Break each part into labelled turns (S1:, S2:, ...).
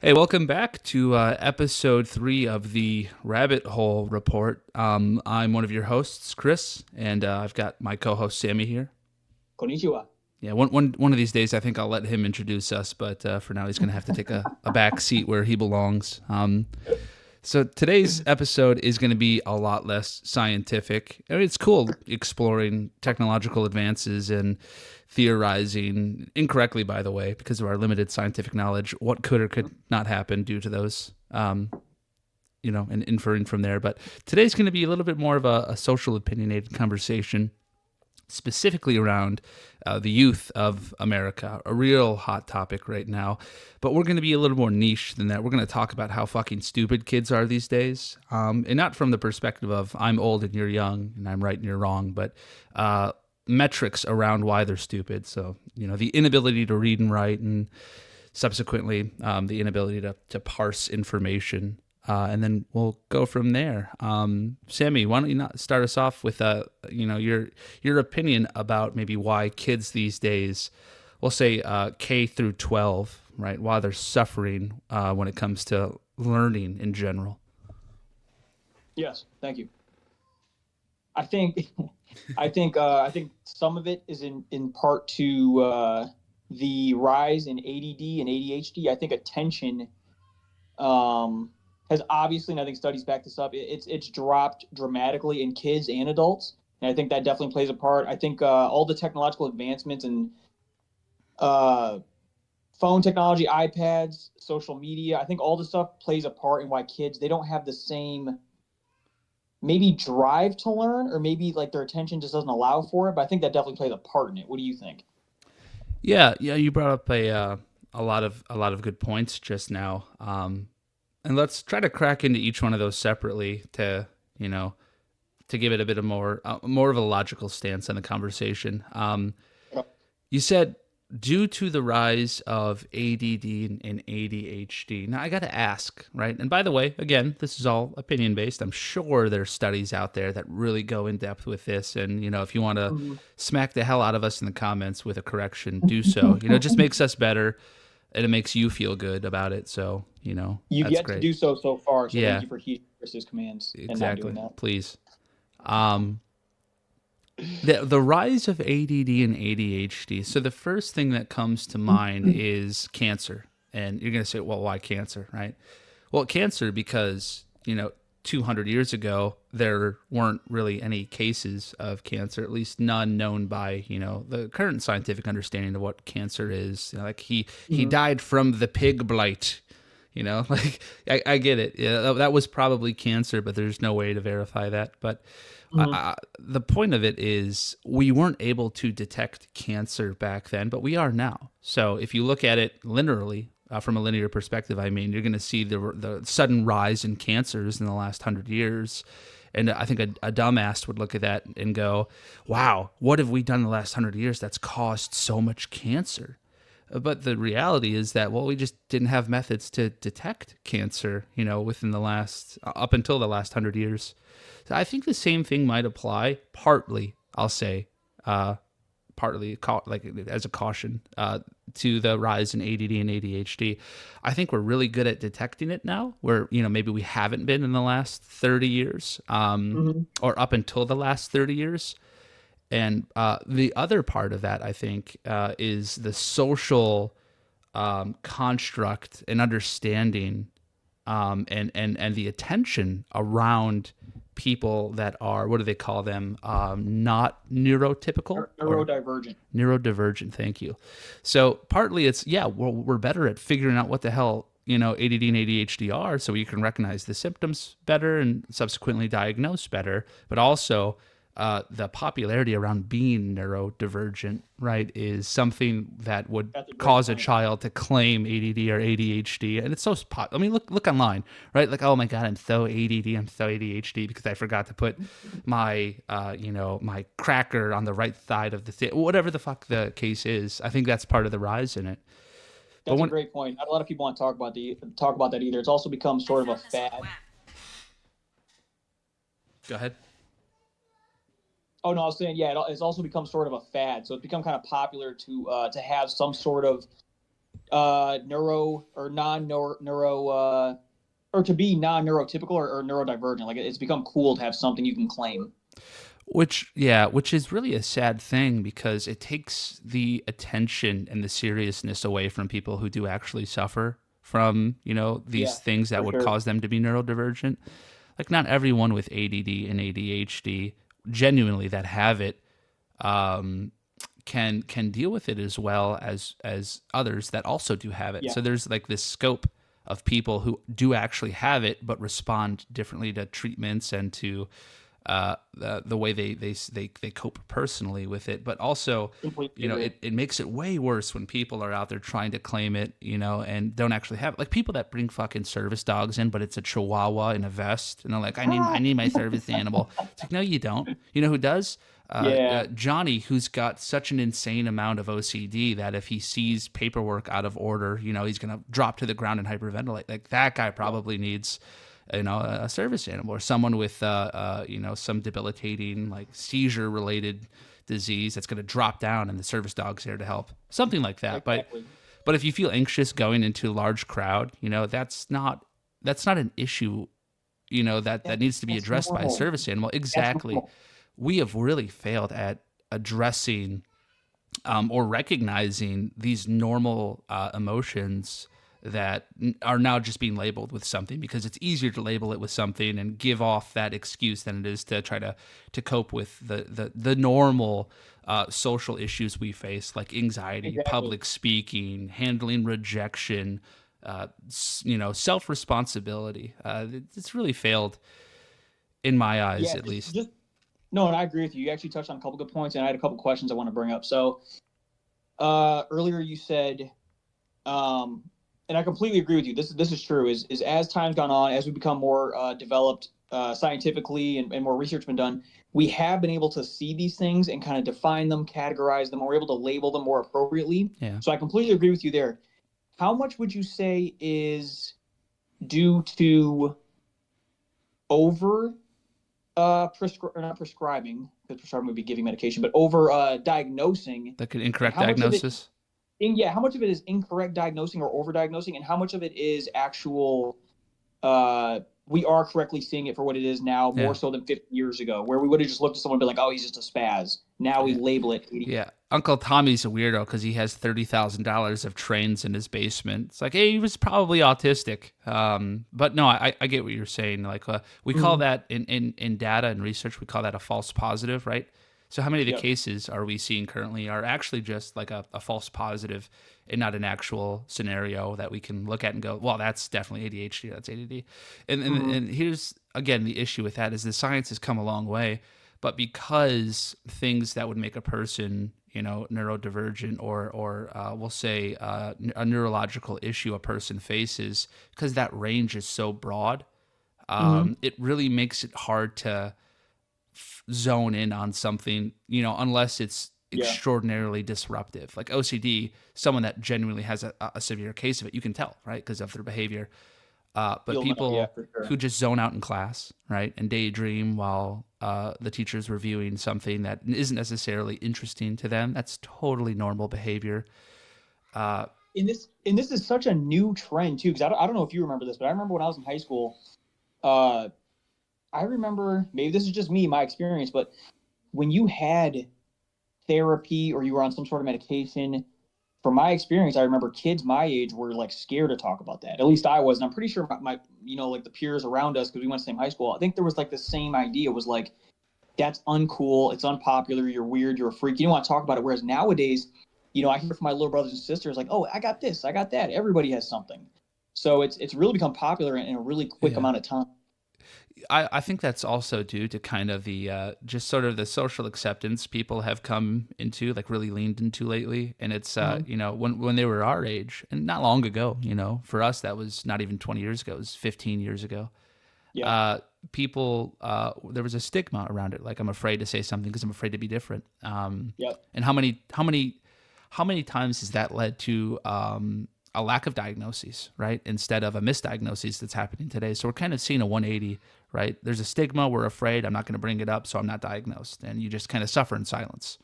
S1: Hey, welcome back to episode 3 of the Rabbit Hole Report. I'm one of your hosts, Chris, and I've got my co-host Sammy here.
S2: Konnichiwa.
S1: Yeah, one of these days, I think I'll let him introduce us, but for now, he's going to have to take a back seat where he belongs. So today's episode is going to be a lot less scientific. I mean, it's cool exploring technological advances and theorizing incorrectly, by the way, because of our limited scientific knowledge, what could or could not happen due to those. And inferring from there. But today's going to be a little bit more of a social opinionated conversation, specifically around the youth of America, a real hot topic right now. But we're going to be a little more niche than that. We're going to talk about how fucking stupid kids are these days. And not from the perspective of I'm old and you're young and I'm right and you're wrong, but metrics around why they're stupid. So, the inability to read and write and subsequently the inability to parse information. And then we'll go from there. Sammy, why don't you not start us off with your opinion about maybe why kids these days, we'll say K through 12, right, why they're suffering when it comes to learning in general.
S2: Yes, thank you. I think, I think some of it is in part to the rise in ADD and ADHD. I think attention um, has obviously, and I think studies back this up. It's dropped dramatically in kids and adults, and I think that definitely plays a part. I think all the technological advancements and uh, phone technology, iPads, social media. I think all the stuff plays a part in why kids they don't have the same maybe drive to learn, or maybe like their attention just doesn't allow for it. But I think that definitely plays a part in it. What do you think?
S1: Yeah, you brought up a lot of good points just now. And let's try to crack into each one of those separately you know, to give it a bit of more of a logical stance on the conversation. You said due to the rise of ADD and ADHD. Now I got to ask, right? And by the way, again, this is all opinion based. I'm sure there's studies out there that really go in depth with this. And if you want to
S2: Mhm.
S1: smack the hell out of us in the comments with a correction, do so. It just makes us better and it makes you feel good about it. So
S2: You've
S1: that's
S2: yet to
S1: great.
S2: do so far, so thank
S1: Yeah,
S2: you for heeding Chris's commands and not doing
S1: exactly.
S2: that.
S1: Please. Um, the rise of ADD and ADHD. So the first thing that comes to mind is cancer, and you're going to say, "Well, why cancer?" Right? Well, cancer because 200 years ago there weren't really any cases of cancer, at least none known by the current scientific understanding of what cancer is. Like he
S2: Mhm.
S1: died from the pig blight. Like I get it. Yeah, that was probably cancer, but there's no way to verify that. But
S2: Mhm.
S1: the point of it is we weren't able to detect cancer back then, but we are now. So if you look at it linearly, from a linear perspective, I mean, you're going to see the sudden rise in cancers in the last 100 years. And I think a dumbass would look at that and go, wow, what have we done in the last 100 years that's caused so much cancer? But the reality is that, well, we just didn't have methods to detect cancer, within the last, up until the last 100 years. So I think the same thing might apply partly, I'll say, uh, partly like as a caution to the rise in ADD and ADHD. I think we're really good at detecting it now, where maybe we haven't been in the last 30 years,
S2: Mhm.
S1: or up until the last 30 years. And the other part of that, I think, is the social construct and understanding, and the attention around people that are, what do they call them, not neurotypical or
S2: Neurodivergent.
S1: neurodivergent. Thank you. So partly it's, yeah, we're better at figuring out what the hell ADD and ADHD are, so you can recognize the symptoms better and subsequently diagnose better. But also, the popularity around being neurodivergent, right, is something that would
S2: That's a great
S1: cause a
S2: point.
S1: child to claim ADD or ADHD, and it's so I mean, look online, right? Like, oh my god, I'm so ADD, I'm so ADHD because I forgot to put my cracker on the right side of the whatever the fuck the case is. I think that's part of the rise in it. But
S2: That's a
S1: when
S2: great point. Not a lot of people want to talk about that either. It's also become
S3: I
S2: sort of a
S3: found this on the
S2: fad.
S3: web.
S1: Go ahead.
S2: Oh no, I was saying, yeah, it's also become sort of a fad. So it's become kind of popular to have some sort of neuro or non-neuro or to be non-neurotypical or neurodivergent. Like it's become cool to have something you can claim.
S1: Which is really a sad thing because it takes the attention and the seriousness away from people who do actually suffer from, these
S2: Yeah,
S1: things that
S2: for
S1: would
S2: sure.
S1: cause them to be neurodivergent. Like not everyone with ADD and ADHD genuinely that have it um, can deal with it as well as others that also do have it.
S2: Yeah,
S1: So there's like this scope of people who do actually have it but respond differently to treatments and to the way they cope personally with it. But also,
S2: completely agree.
S1: it makes it way worse when people are out there trying to claim it, and don't actually have it. Like people that bring fucking service dogs in, but it's a Chihuahua in a vest, and they're like, I need my service animal. It's like, no, you don't. You know who does?
S2: Yeah,
S1: Johnny, who's got such an insane amount of OCD that if he sees paperwork out of order, he's gonna drop to the ground and hyperventilate. Like that guy
S2: yeah,
S1: probably needs, a service animal or someone with, some debilitating like seizure related disease that's gonna drop down and the service dog's there to help, something like that. But
S2: exactly.
S1: but if you feel anxious going into a large crowd, that's not an issue, that needs to be
S2: That's
S1: addressed by a
S2: normal.
S1: service animal.
S2: That's
S1: Exactly.
S2: normal.
S1: We have really failed at addressing or recognizing these normal emotions that are now just being labeled with something because it's easier to label it with something and give off that excuse than it is to try to cope with the normal social issues we face, like anxiety,
S2: Exactly.
S1: public speaking, handling rejection, self responsibility. It's really failed in my eyes,
S2: Yeah,
S1: at least.
S2: just no, and I agree with you. You actually touched on a couple good points, and I had a couple questions I want to bring up. So, earlier you said, um, and I completely agree with you. This is true. Is as time's gone on, as we become more developed scientifically, and more research been done, we have been able to see these things and kind of define them, categorize them, or we're able to label them more appropriately.
S1: Yeah.
S2: So I completely agree with you there. How much would you say is due to over or not prescribing, because prescribing would be giving medication, but over diagnosing,
S1: Like an
S2: and
S1: incorrect
S2: how much of it
S1: diagnosis.
S2: yeah, how much of it is incorrect diagnosing or overdiagnosing, and how much of it is actual uh we are correctly seeing it for what it is now, more
S1: Yeah.
S2: so than 50 years ago, where we would have just looked at someone and been like, oh, he's just a spaz. Now we
S1: Yeah.
S2: label it
S1: Yeah, Uncle Tommy's a weirdo because he has $30,000 of trains in his basement. It's like, hey, he was probably autistic. But no, I get what you're saying. Like, we call
S2: mm-hmm.
S1: that in data and research, we call that a false positive, right? So how many of the
S2: Yep.
S1: cases are we seeing currently are actually just like a false positive and not an actual scenario that we can look at and go, well, that's definitely ADHD, that's ADD.
S2: Mm-hmm.
S1: And here's again the issue with that is the science has come a long way, but because things that would make a person, neurodivergent or we'll say a neurological issue a person faces, because that range is so broad,
S2: Mm-hmm.
S1: it really makes it hard to zone in on something, unless it's
S2: Yeah,
S1: extraordinarily disruptive. Like OCD, someone that genuinely has a severe case of it, you can tell, right, because of their behavior. But
S2: you'll know. Yeah,
S1: people
S2: for sure.
S1: who just zone out in class, right, and daydream while the teacher's reviewing something that isn't necessarily interesting to them, that's totally normal behavior. Uh,
S2: And this is such a new trend too, because I don't know if you remember this, but I remember when I was in high school. uh I remember, maybe this is just me, my experience, but when you had therapy or you were on some sort of medication, from my experience, I remember kids my age were like scared to talk about that. At least I was. And I'm pretty sure my like the peers around us, because we went to the same high school, I think there was like the same idea. It was like, that's uncool. It's unpopular. You're weird. You're a freak. You don't want to talk about it. Whereas nowadays, I hear from my little brothers and sisters like, oh, I got this. I got that. Everybody has something. So it's really become popular in a really quick
S1: yeah.
S2: amount of time.
S1: I think that's also due to kind of the just sort of the social acceptance people have come into, like really leaned into lately. And it's,
S2: Mm-hmm.
S1: when they were our age and not long ago, for us, that was not even 20 years ago, it was 15 years ago.
S2: Yeah.
S1: uh, People, there was a stigma around it. Like I'm afraid to say something because I'm afraid to be different.
S2: Yep.
S1: And how many times has that led to a lack of diagnoses, right? Instead of a misdiagnosis that's happening today. So we're kind of seeing a 180, right? There's a stigma. We're afraid. I'm not going to bring it up, so I'm not diagnosed, and you just kind of suffer in silence.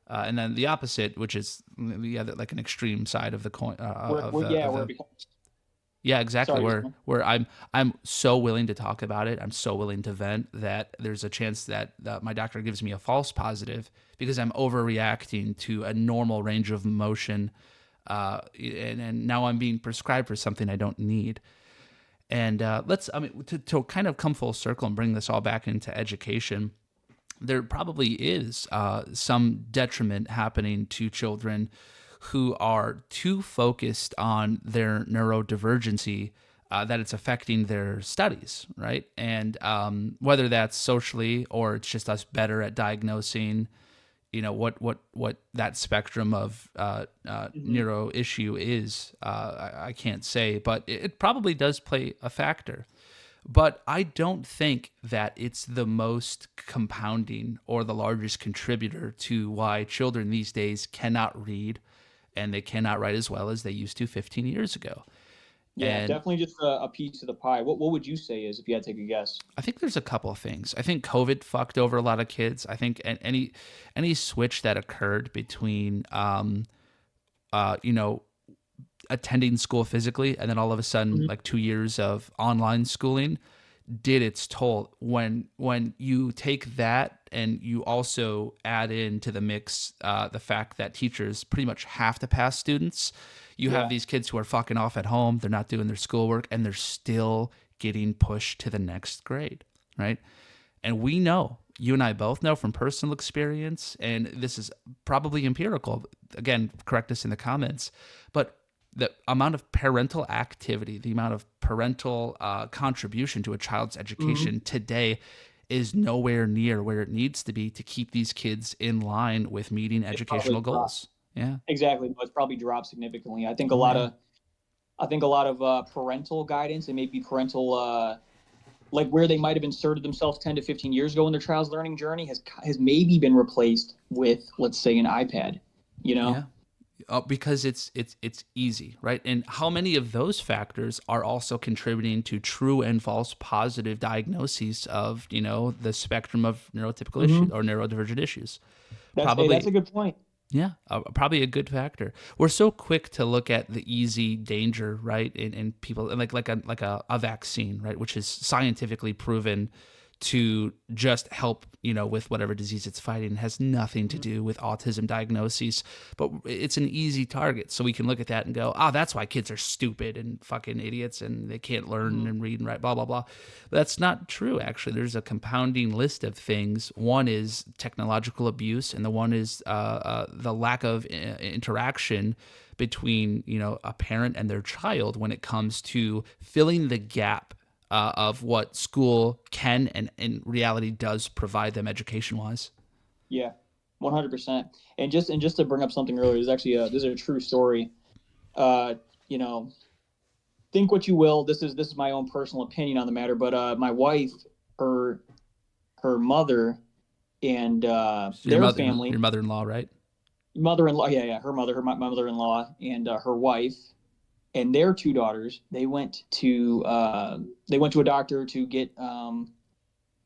S1: And then the opposite, which is the other, like an extreme side of the coin
S2: Yeah,
S1: of
S2: where it
S1: the
S2: becomes.
S1: yeah, exactly.
S2: Sorry.
S1: Where I'm so willing to talk about it. I'm so willing to vent that there's a chance that my doctor gives me a false positive because I'm overreacting to a normal range of motion, and now I'm being prescribed for something I don't need. And to kind of come full circle and bring this all back into education, there probably is some detriment happening to children who are too focused on their neurodivergency that it's affecting their studies, right? And whether that's socially or it's just us better at diagnosing, what that spectrum of
S2: Mhm.
S1: neuro issue is, I can't say, but it probably does play a factor. But I don't think that it's the most compounding or the largest contributor to why children these days cannot read and they cannot write as well as they used to 15 years ago.
S2: Yeah,
S1: And
S2: definitely just a piece of the pie. What would you say is if you had to take a guess?
S1: I think there's a couple of things. I think COVID fucked over a lot of kids. I think any switch that occurred between you know, attending school physically and then all of a sudden
S2: Mhm.
S1: like 2 years of online schooling did its toll. When you take that and you also add into the mix the fact that teachers pretty much have to pass students, you have
S2: Yeah,
S1: these kids who are fucking off at home, they're not doing their schoolwork, and they're still getting pushed to the next grade, right? And we know, you and I both know from personal experience, and this is probably empirical. Again, correct us in the comments, but the amount of parental activity, the amount of parental contribution to a child's
S2: hmm,
S1: education today is nowhere near where it needs to be to keep these kids in line with meeting
S2: it's probably
S1: educational
S2: dropped.
S1: goals. Yeah.
S2: Exactly, no, it's probably dropped significantly.
S1: Oh, yeah.
S2: I think a lot of parental guidance and maybe parental like where they might have inserted themselves 10 to 15 years ago in their child's learning journey has maybe been replaced with, let's say, an iPad. You know?
S1: Yeah. Because it's easy, right? And how many of those factors are also contributing to true and false positive diagnoses of the spectrum of neurotypical issues
S2: Hmm.
S1: or neurodivergent issues?
S2: That's
S1: Probably,
S2: a good point.
S1: yeah, probably a good factor. We're so quick to look at the easy danger, right? In people, and like a vaccine, right, which is scientifically proven to just help, with whatever disease it's fighting. It has nothing to
S2: Mhm.
S1: do with autism diagnoses, but it's an easy target. So we can look at that and go, that's why kids are stupid and fucking idiots and they can't learn
S2: Mhm.
S1: and read and write, blah, blah, blah. But that's not true, actually. There's a compounding list of things. One is technological abuse, and the one is the lack of interaction between, a parent and their child when it comes to filling the gap of what school can and in reality does provide them education wise.
S2: Yeah, 100%. And just to bring up something earlier, there's actually this is a true story. Uh, you know, think what you will. This is my own personal opinion on the matter, but my wife, her her mother, and
S1: So
S2: their family,
S1: your mother-in-law, right?
S2: mother-in-law, yeah, her mother, my mother-in-law, and her wife, and their two daughters, they went to a doctor to get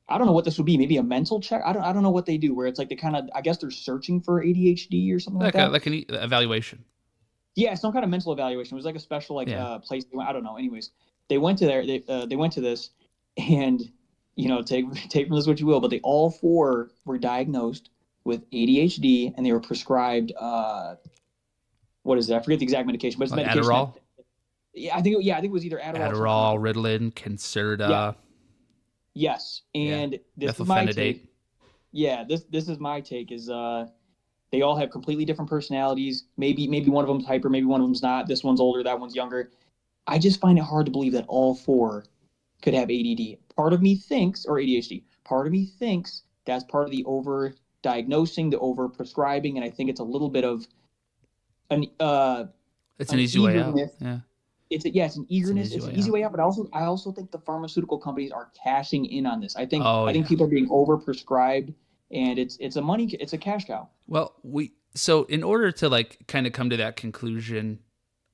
S2: I don't know what this would be, maybe a mental check. I don't know what they do, where it's like they kind of, I guess they're searching for ADHD or something like that.
S1: Like an evaluation.
S2: Yeah, some kind of mental evaluation. It was like a special like
S1: Yeah.
S2: place they went. I don't know. Anyways, they went to there. They went to this, and take from this what you will, but they all four were diagnosed with ADHD, and they were prescribed what is it? I forget the exact medication, but it's
S1: Like
S2: medication that
S1: Adderall,
S2: I think it was either Adderall or something
S1: Adderall,
S2: else.
S1: Ritalin,
S2: Yeah,
S1: Concerta,
S2: yes.
S1: yeah,
S2: And this is my
S1: methylphenidate.
S2: take. Yeah, this is my take. Is they all have completely different personalities. Maybe one of them's hyper, maybe one of them's not. This one's older, that one's younger. I just find it hard to believe that all four could have ADD. Part of me thinks, or ADHD. Part of me thinks that's part of the over diagnosing, the over prescribing, and I think it's a little bit of an
S1: It's an
S2: an
S1: easy way out.
S2: eagerness.
S1: Yeah,
S2: It's an
S1: it's an
S2: eagerness.
S1: easy
S2: It's an
S1: way
S2: easy
S1: out.
S2: way out, but I also think the pharmaceutical companies are cashing in on this.
S1: Oh
S2: I think
S1: yeah.
S2: people are being over prescribed, and it's a cash cow.
S1: Well, so in order to like kind of come to that conclusion,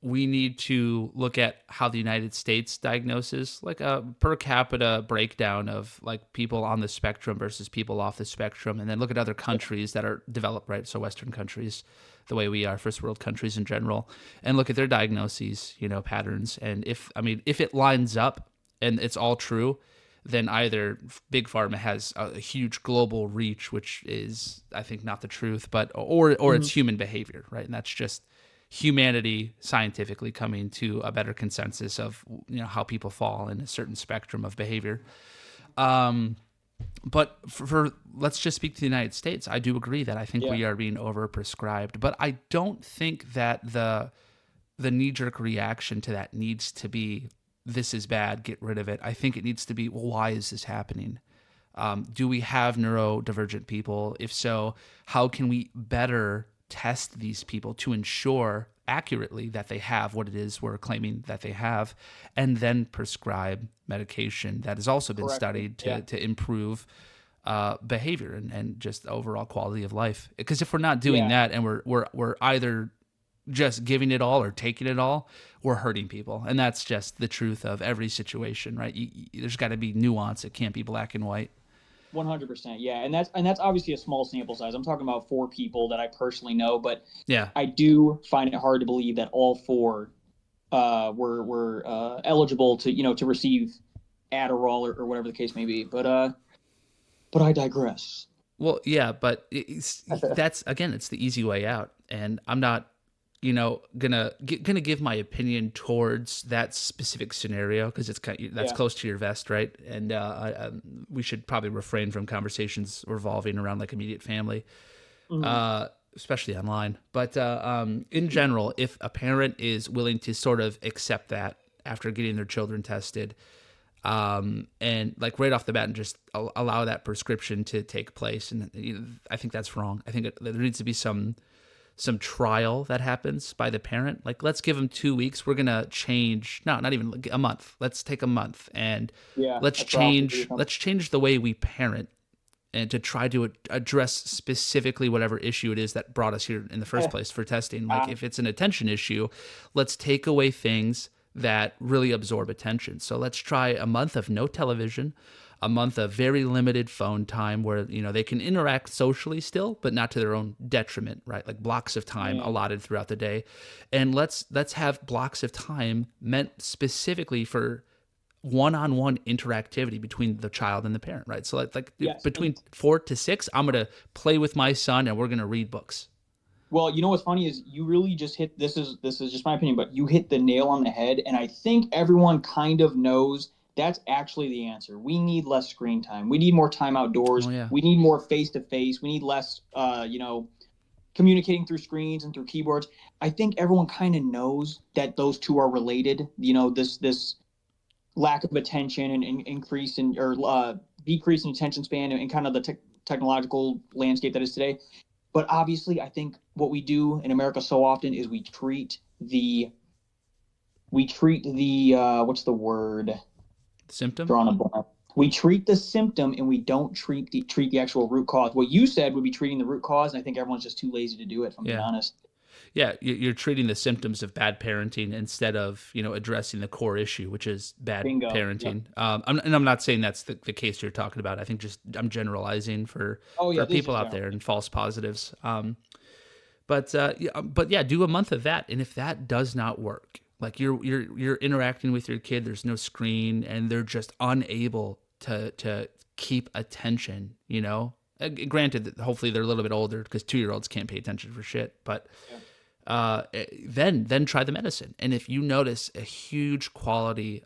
S1: we need to look at how the United States diagnoses, like a per capita breakdown of like people on the spectrum versus people off the spectrum, and then look at other countries that are developed, right? So Western countries, the way we are, first world countries in general, and look at their diagnoses, patterns. And if it lines up and it's all true, then either big pharma has a huge global reach, which is, I think, not the truth, but or
S2: Mhm.
S1: it's human behavior, right? And that's just humanity scientifically coming to a better consensus of how people fall in a certain spectrum of behavior. But for let's just speak to the United States. I do agree that I think
S2: Yeah.
S1: we are being overprescribed, but I don't think that the knee jerk reaction to that needs to be, this is bad, get rid of it. I think it needs to be, well, why is this happening? Do we have neurodivergent people? If so, how can we better test these people to ensure accurately that they have what it is we're claiming that they have, and then prescribe medication that has also been
S2: Correctly.
S1: studied
S2: Yeah.
S1: to improve behavior and just overall quality of life? Because if we're not doing
S2: Yeah.
S1: that, and we're either just giving it all or taking it all, we're hurting people, and that's just the truth of every situation, right? There's got to be nuance. It can't be black and white.
S2: 100%. Yeah, and that's obviously a small sample size. I'm talking about 4 people that I personally know, but
S1: Yeah.
S2: I do find it hard to believe that all 4 were eligible to receive Adderall or whatever the case may be. But I digress.
S1: Well, yeah, but that's again, it's the easy way out, and I'm not, gonna give my opinion towards that specific scenario because that's
S2: Yeah.
S1: close to your vest, right? And we should probably refrain from conversations revolving around like immediate family,
S2: Mhm.
S1: especially online. But in general, if a parent is willing to sort of accept that after getting their children tested, and like right off the bat, and just allow that prescription to take place, and I think that's wrong. I think there needs to be some trial that happens by the parent. Like, let's give them 2 weeks. We're gonna change. No, not even a month. Let's take a month and
S2: Yeah,
S1: let's
S2: that's where I'll agree with
S1: change.
S2: them.
S1: Let's change the way we parent, and to try to address specifically whatever issue it is that brought us here in the first place for testing. Like,
S2: Uh,
S1: if it's an attention issue, let's take away things that really absorb attention. So let's try a month of no television, a month of very limited phone time where they can interact socially still, but not to their own detriment, right? Like blocks of time
S2: man,
S1: allotted throughout the day. And let's have blocks of time meant specifically for one-on-one interactivity between the child and the parent, right? So like
S2: yes. And
S1: between 4 to 6, I'm gonna play with my son and we're gonna read books.
S2: well, what's funny is you really just hit, this is just my opinion, but you hit the nail on the head, and I think everyone kind of knows that's actually the answer. We need less screen time. We need more time
S1: Oh
S2: outdoors.
S1: yeah.
S2: We need more face to face. We need less communicating through screens and through keyboards. I think everyone kind of knows that those two are related. This lack of attention and increase in or decrease in attention span and kind of the technological landscape that is today. But obviously, I think what we do in America so often is we treat the what's the word?
S1: Symptom.
S2: Drawing a blank. We treat the symptom and we don't treat the actual root cause. What you said would be treating the root cause, and I think everyone's just too lazy to do it. If I'm being
S1: Yeah.
S2: honest.
S1: Yeah, you're treating the symptoms of bad parenting instead of addressing the core issue, which is bad
S2: Bingo. Yep.
S1: parenting. And I'm not saying that's the case you're talking about. I think just I'm generalizing for
S2: Oh yeah, this is
S1: people
S2: just
S1: out
S2: general.
S1: there and false positives. But yeah, do a month of that, and if that does not work, like you're interacting with your kid, there's no screen, and they're just unable to keep attention. Granted that hopefully they're a little bit older because 2-year-olds can't pay attention for shit, but
S2: Yeah.
S1: then try the medicine. And if you notice a huge quality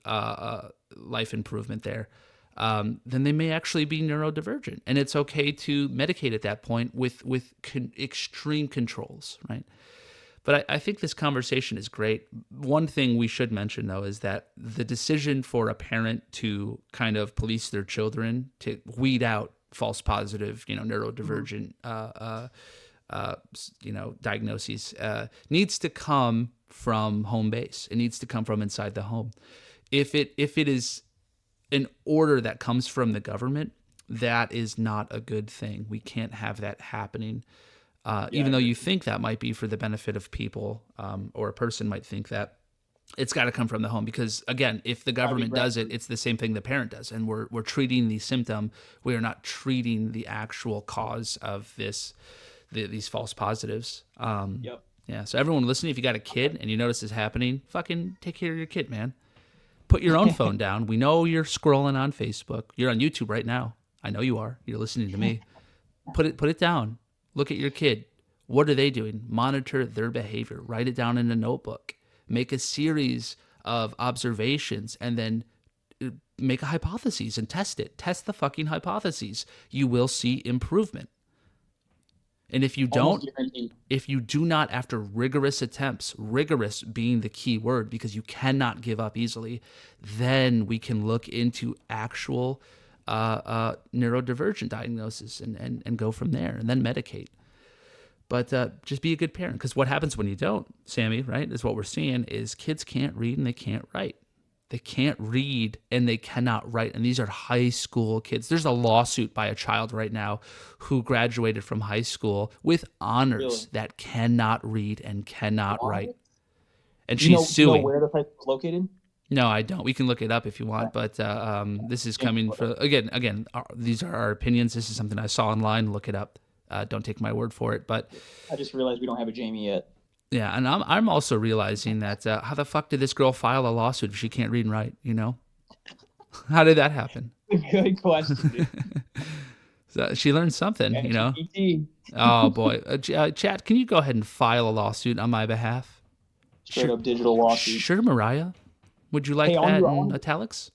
S1: life improvement there, then they may actually be neurodivergent, and it's okay to medicate at that point with extreme controls, right? But I think this conversation is great. One thing we should mention, though, is that the decision for a parent to kind of police their children to weed out false positive,
S2: Mhm.
S1: neurodivergent diagnoses needs to come from home base. It needs to come from inside the home. If it is an order that comes from the government, that is not a good thing. We can't have that happening.
S2: Yeah, I
S1: Even though
S2: agree.
S1: you think that might be for the benefit of people, or a person might think that, it's got to come from the home, because again, if the
S2: Gotta be
S1: government does it,
S2: grassroots.
S1: it's the same thing the parent does, and we're treating the symptom. We are not treating the actual cause of these false positives.
S2: Yep.
S1: Yeah, so everyone listening, if you got a kid and you notice this happening, fucking take care of your kid, man. Put your own phone down. We know you're scrolling on Facebook. You're on YouTube right now. I know you are. You're listening to me. Put it down. Look at your kid. What are they doing? Monitor their behavior. Write it down in a notebook. Make a series of observations, and then make a hypothesis and test it. Test the fucking hypotheses. You will see improvement. And if you
S2: Almost
S1: don't,
S2: guaranteed.
S1: if you do not, after rigorous attempts, rigorous being the key word, because you cannot give up easily, then we can look into actual neurodivergent diagnosis, and go from there, and then medicate. But just be a good parent, because what happens when you don't, Sammy, right, is what we're seeing is kids can't read and they can't write. They can't read and they cannot write. And these are high school kids. There's a lawsuit by a child right now who graduated from high school with honors
S2: Really.
S1: that cannot read and cannot write.
S2: What?
S1: And
S2: Do you
S1: she's
S2: know? Do you know
S1: suing.
S2: where the site is located?
S1: No, I don't. We can look it up if you
S2: Okay.
S1: want, but this is
S2: Jamie
S1: coming
S2: put
S1: for,
S2: it.
S1: again. These are our opinions. This is something I saw online. Look it up. Don't take my word for it. But
S2: I just realized we don't have a Jamie yet.
S1: yeah, and I'm also realizing that how the fuck did this girl file a lawsuit if she can't read and write? You know, how did that happen?
S2: Good question, dude.
S1: So she learned something. You know.
S2: ChatGPT.
S1: Oh boy, chat. Can you go ahead and file a lawsuit on my behalf?
S2: Straight
S1: Sure,
S2: up digital lawsuit.
S1: sure, Mariah. Would you
S2: Hey,
S1: like that in italics?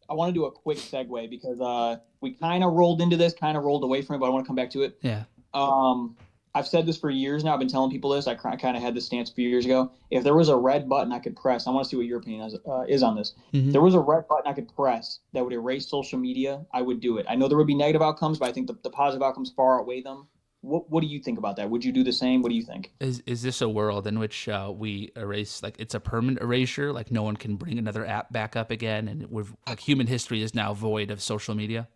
S2: I want to do a quick segue because we kind of rolled into this, kind of rolled away from it, but I want to come back to it.
S1: Yeah.
S2: Um, I've said this for years now. I've been telling people this. I kind of had this stance a few years ago. If there was a red button I could press, I want to see what your opinion is on this. If there was a red button I could press that would erase social media, I would do it. I know there would be negative outcomes, but I think the positive outcomes far outweigh them. What do you think about that? Would you do the same? What do you think?
S1: Is this a world in which we erase, like it's a permanent erasure, like no one can bring another app back up again, and we're like human history is now void of social media?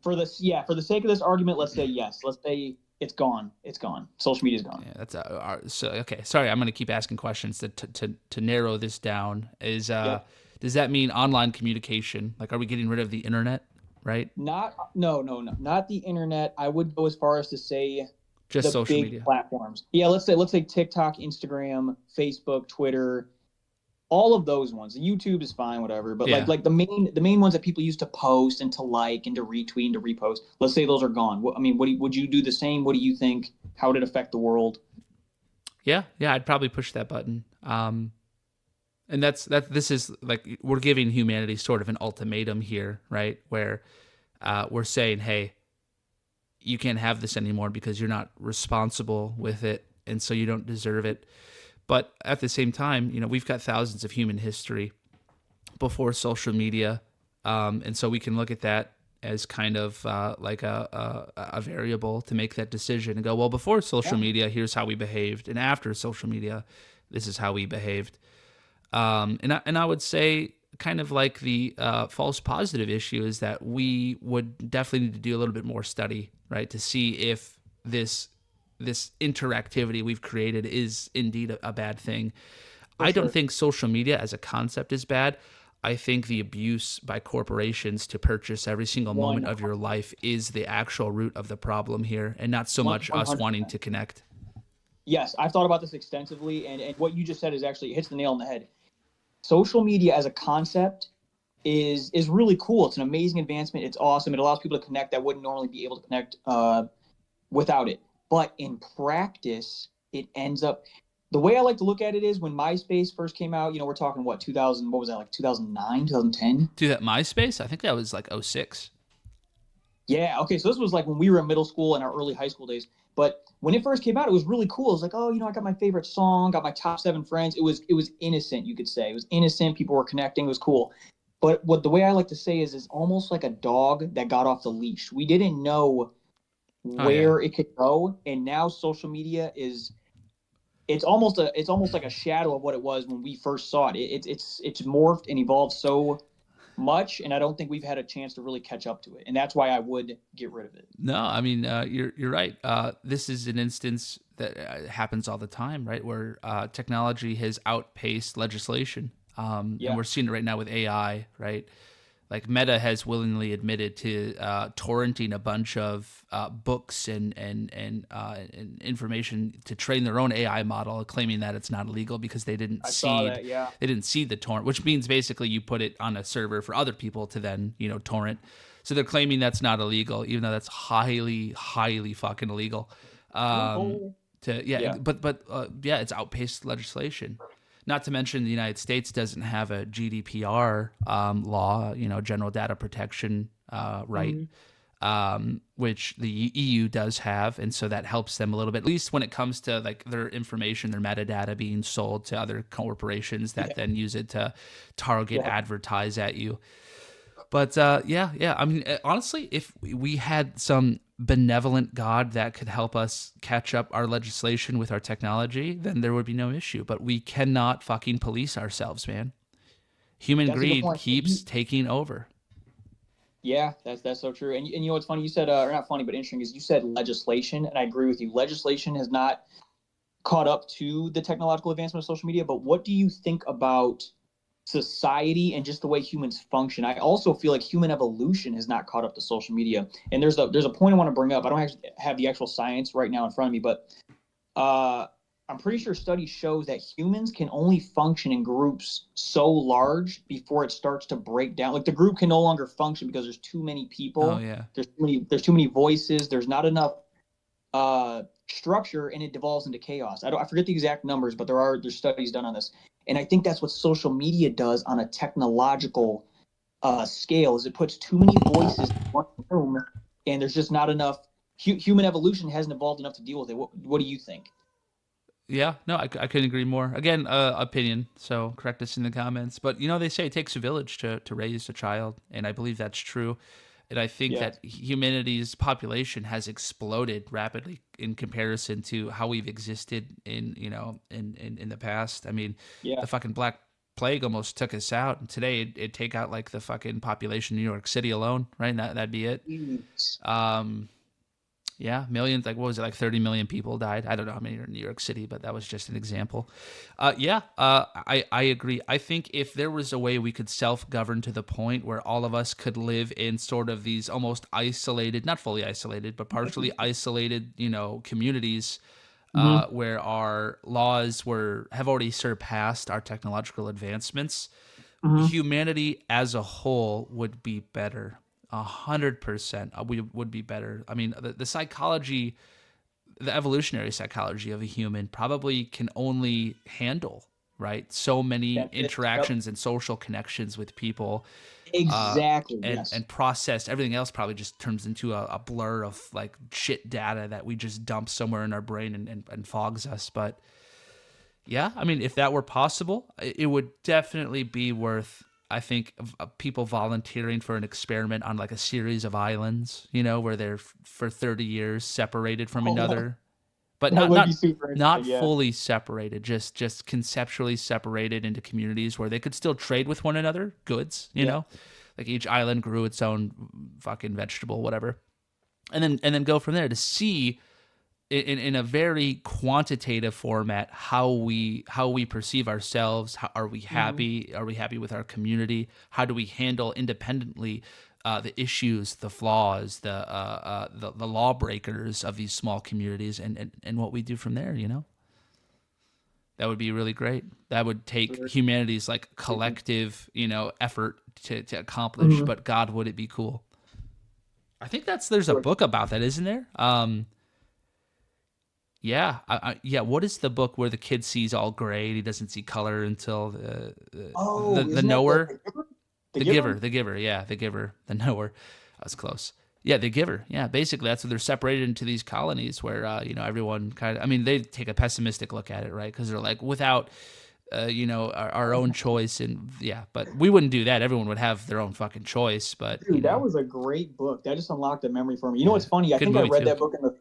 S2: For this, yeah, for the sake of this argument, let's say yes. Let's say it's gone. It's gone. Social media's gone.
S1: Yeah, that's so okay. Sorry, I'm going to keep asking questions to narrow this down.
S2: Yep.
S1: Does that mean online communication? Like, are we getting rid of the internet? Right?
S2: Not no, not the internet. I would go as far as to say
S1: Just
S2: the
S1: social
S2: big
S1: media.
S2: platforms. Yeah, let's say TikTok, Instagram, Facebook, Twitter, all of those ones. YouTube is fine, whatever. But
S1: Yeah.
S2: like the main ones that people used to post and to like and to retweet and to repost. Let's say those are gone. I mean, would you do the same? What do you think? How would it affect the world?
S1: Yeah, I'd probably push that button. And this is like we're giving humanity sort of an ultimatum here, right? Where we're saying, hey, you can't have this anymore because you're not responsible with it, and so you don't deserve it. But at the same time, we've got thousands of human history before social media, and so we can look at that as kind of like a variable to make that decision and go, well, before social
S2: Yeah.
S1: media, here's how we behaved, and after social media, this is how we behaved. And I would say, kind of like the false positive issue, is that we would definitely need to do a little bit more study, right, to see if this interactivity we've created is indeed a bad thing.
S2: For
S1: I don't
S2: sure.
S1: think social media as a concept is bad. I think the abuse by corporations to purchase every single moment
S2: One
S1: of your life is the actual root of the problem here, and not so much
S2: one
S1: us
S2: hundred
S1: wanting
S2: percent.
S1: to connect.
S2: Yes, I've thought about this extensively, and what you just said is actually it hits the nail on the head. Social media as a concept is really cool. It's an amazing advancement. It's awesome. It allows people to connect that wouldn't normally be able to connect without it. But in practice, it ends up the way I like to look at it is when MySpace first came out. We're talking what 2000. What was that, like 2009, 2010?
S1: Do that MySpace? I think that was like '06.
S2: Yeah. Okay. So this was like when we were in middle school and our early high school days. But when it first came out, it was really cool. It was like, oh, I got my favorite song, got my top 7 friends. It was innocent, you could say. It was innocent. People were connecting. It was cool. But what the way I like to say is almost like a dog that got off the leash. We didn't know
S1: Oh yeah.
S2: where it could go, and now social media is it's almost like a shadow of what it was when we first saw it. It's morphed and evolved so much, and I don't think we've had a chance to really catch up to it. And that's why I would get rid of it.
S1: No, I mean you're right. This is an instance that happens all the time, right? Where technology has outpaced legislation, and
S2: Yeah.
S1: we're seeing it right now with AI, right? Like Meta has willingly admitted to torrenting a bunch of books and information to train their own AI model, claiming that it's not illegal because
S2: I saw that. Yeah.
S1: they didn't seed the torrent, which means basically you put it on a server for other people to then torrent. So they're claiming that's not illegal, even though that's highly fucking illegal.
S2: Oh. Yeah.
S1: Yeah, it's outpaced legislation. Not to mention the United States doesn't have a GDPR law, General Data Protection right,
S2: Mhm.
S1: which the EU does have, and so that helps them a little bit, at least when it comes to like their information, their metadata being sold to other corporations that then use it to target,
S2: Yeah.
S1: advertise at you. But yeah. I mean, honestly, if we had some benevolent God that could help us catch up our legislation with our technology, then there would be no issue. But we cannot fucking police ourselves, man. Human
S2: That's a good
S1: greed
S2: point.
S1: keeps taking over.
S2: Yeah, that's so true. And you know what's funny? You said, or not funny, but interesting is you said legislation, and I agree with you. Legislation has not caught up to the technological advancement of social media. But what do you think about society and just the way humans function? I also feel like human evolution has not caught up to social media. And there's a point I want to bring up. I don't actually have the actual science right now in front of me, but uh, I'm pretty sure study shows that humans can only function in groups so large before it starts to break down. Like the group can no longer function because there's too many
S1: Oh
S2: people.
S1: yeah,
S2: There's too many voices. There's not enough structure, and it devolves into chaos. I forget the exact numbers, but there's studies done on this, and I think that's what social media does on a technological scale. Is it puts too many voices in one room, and there's just not enough. Human evolution hasn't evolved enough to deal with it. What do you think?
S1: yeah. No, I couldn't agree more. Again, opinion. So correct us in the comments. But they say it takes a village to raise a child, and I believe that's true. And I think
S2: Yeah,
S1: that humanity's population has exploded rapidly in comparison to how we've existed in the past. I mean,
S2: yeah,
S1: the fucking Black Plague almost took us out, and today it'd take out like the fucking population of New York City alone, right? And that'd be it. Um, yeah, millions. Like, what was it? Like 30 million people died. I don't know how many are in New York City, but that was just an example. I agree. I think if there was a way we could self govern to the point where all of us could live in sort of these almost isolated, not fully isolated, but partially isolated, communities,
S2: mm-hmm.
S1: where our laws have already surpassed our technological advancements,
S2: Mm-hmm.
S1: humanity as a whole would be better. 100%, we would be better. I mean, the psychology, the evolutionary psychology of a human probably can only handle, right, so many
S2: That's it. Yep.
S1: interactions and social connections with people,
S2: Exactly.
S1: and
S2: Yes.
S1: process everything else probably just turns into a blur of like shit data that we just dump somewhere in our brain and fogs us. But yeah, I mean, if that were possible, it would definitely be worth, I think, of people volunteering for an experiment on like a series of islands, where they're for 30 years separated from
S2: Oh,
S1: another, but
S2: that
S1: not
S2: would be
S1: not
S2: super
S1: not
S2: interesting. Yeah.
S1: fully separated, just conceptually separated into communities where they could still trade with one another goods,
S2: Yeah.
S1: like each island grew its own fucking vegetable, whatever, and then go from there to see in a very quantitative format how we perceive ourselves. How, are we
S2: Mm-hmm.
S1: happy? Are we happy with our community? How do we handle independently the issues, the flaws, the lawbreakers of these small communities, and what we do from there? That would be really great. That would take humanity's like collective effort to accomplish.
S2: Mm-hmm.
S1: But God, would it be cool? I think there's a book about that, isn't there? Yeah, yeah. What is the book where the kid sees all gray and he doesn't see color until the
S2: Oh,
S1: the
S2: isn't that
S1: knower,
S2: the giver? The
S1: the giver,
S2: giver?
S1: the giver? Yeah, the giver, the knower. I was close. Yeah, the giver. Yeah, basically that's what they're separated into these colonies where everyone kind of. I mean, they take a pessimistic look at it, right? Because they're like, without our own choice, and yeah, but we wouldn't do that. Everyone would have their own fucking choice, but
S2: Dude, that was a great book. That just unlocked a memory for me. You know
S1: yeah,
S2: what's funny? I
S1: good
S2: think I
S1: movie
S2: read
S1: too.
S2: that book in the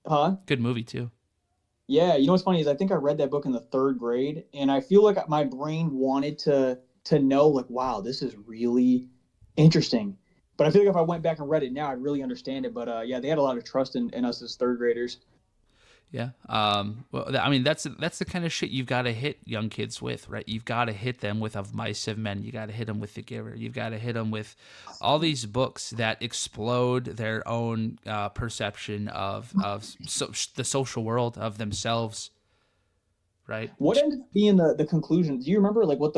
S2: huh?
S1: Good movie too.
S2: Yeah, you know what's funny is I think I read that book in the third grade, and I feel like my brain wanted to know like, wow, this is really Interesting. But I feel like if I went back and read it now, I'd really understand it. But yeah, they had a lot of trust in us as third graders.
S1: Yeah. Well, I mean, that's the kind of shit you've got to hit young kids with, right? You've got to hit them with Of Mice and Men. You got to hit them with The Giver. You've got to hit them with all these books that explode their own perception of the social world, of themselves, right?
S2: What ended up being the conclusion? Do you remember like what